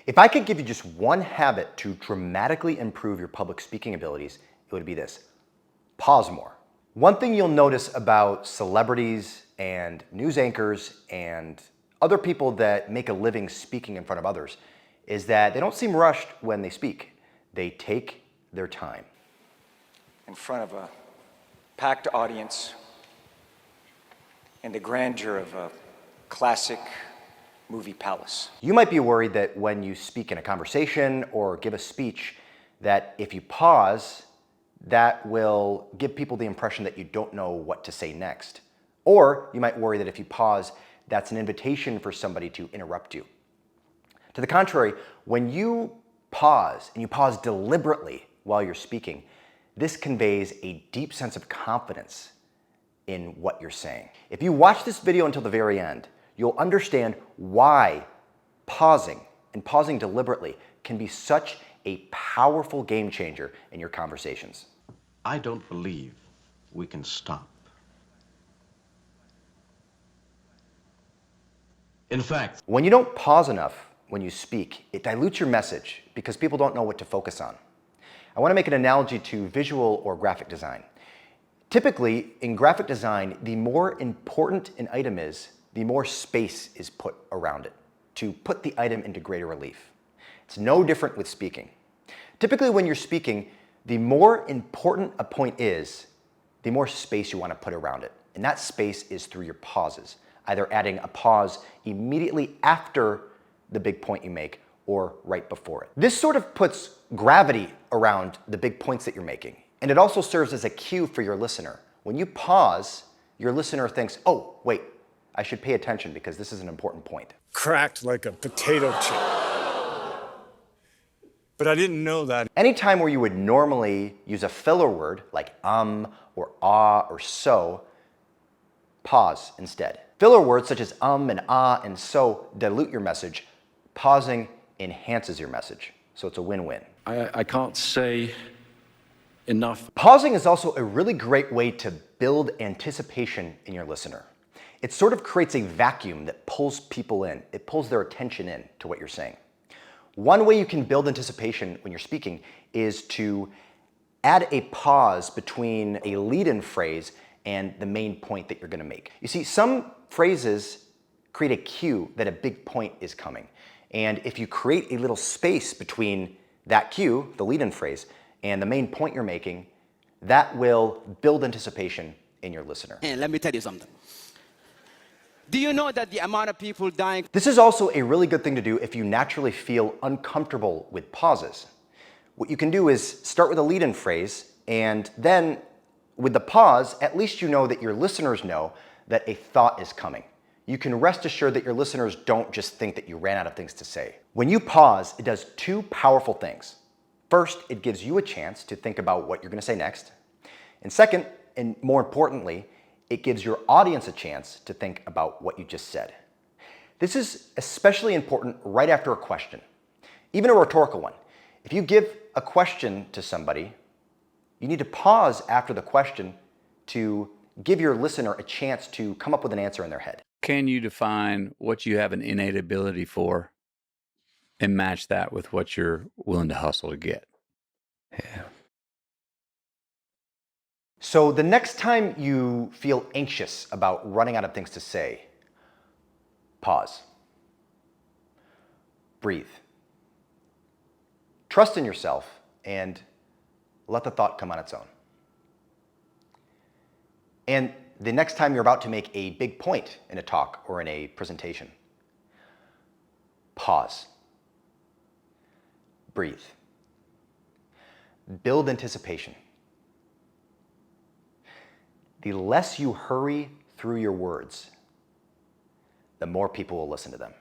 If I could give you just one habit to dramatically improve your public speaking abilities, it would be this: pause more. One thing you'll notice about celebrities and news anchors and other people that make a living speaking in front of others is that they don't seem rushed when they speak. They take their time. In front of a packed audience and the grandeur of a classic movie palace. You might be worried that when you speak in a conversation or give a speech, that if you pause, that will give people the impression that you don't know what to say next. Or you might worry that if you pause, that's an invitation for somebody to interrupt you. To the contrary, when you pause, and you pause deliberately while you're speaking, this conveys a deep sense of confidence in what you're saying. If you watch this video until the very end, you'll understand why pausing, and pausing deliberately, can be such a powerful game changer in your conversations. I don't believe we can stop. In fact, when you don't pause enough when you speak, it dilutes your message because people don't know what to focus on. I want to make an analogy to visual or graphic design. Typically, in graphic design, the more important an item is, the more space is put around it to put the item into greater relief. It's no different with speaking. Typically, when you're speaking, the more important a point is, the more space you want to put around it. And that space is through your pauses, either adding a pause immediately after the big point you make or right before it. This sort of puts gravity around the big points that you're making. And it also serves as a cue for your listener. When you pause, your listener thinks, oh, wait, I should pay attention because this is an important point. Cracked like a potato chip. But I didn't know that. Anytime where you would normally use a filler word like or ah or so, pause instead. Filler words such as and ah and so dilute your message. Pausing enhances your message. So it's a win-win. I can't say enough. Pausing is also a really great way to build anticipation in your listener. It sort of creates a vacuum that pulls people in. It pulls their attention in to what you're saying. One way you can build anticipation when you're speaking is to add a pause between a lead-in phrase and the main point that you're going to make. You see, some phrases create a cue that a big point is coming. And if you create a little space between that cue, the lead-in phrase, and the main point you're making, that will build anticipation in your listener. And let me tell you something. Do you know that the amount of people dying? This is also a really good thing to do if you naturally feel uncomfortable with pauses. What you can do is start with a lead-in phrase, and then with the pause, at least you know that your listeners know that a thought is coming. You can rest assured that your listeners don't just think that you ran out of things to say. When you pause, it does two powerful things. First, it gives you a chance to think about what you're going to say next. And second, and more importantly, it gives your audience a chance to think about what you just said. This is especially important right after a question, even a rhetorical one. If you give a question to somebody, you need to pause after the question to give your listener a chance to come up with an answer in their head. Can you define what you have an innate ability for and match that with what you're willing to hustle to get? Yeah. So the next time you feel anxious about running out of things to say, pause. Breathe. Trust in yourself and let the thought come on its own. And the next time you're about to make a big point in a talk or in a presentation, pause. Breathe. Build anticipation. The less you hurry through your words, the more people will listen to them.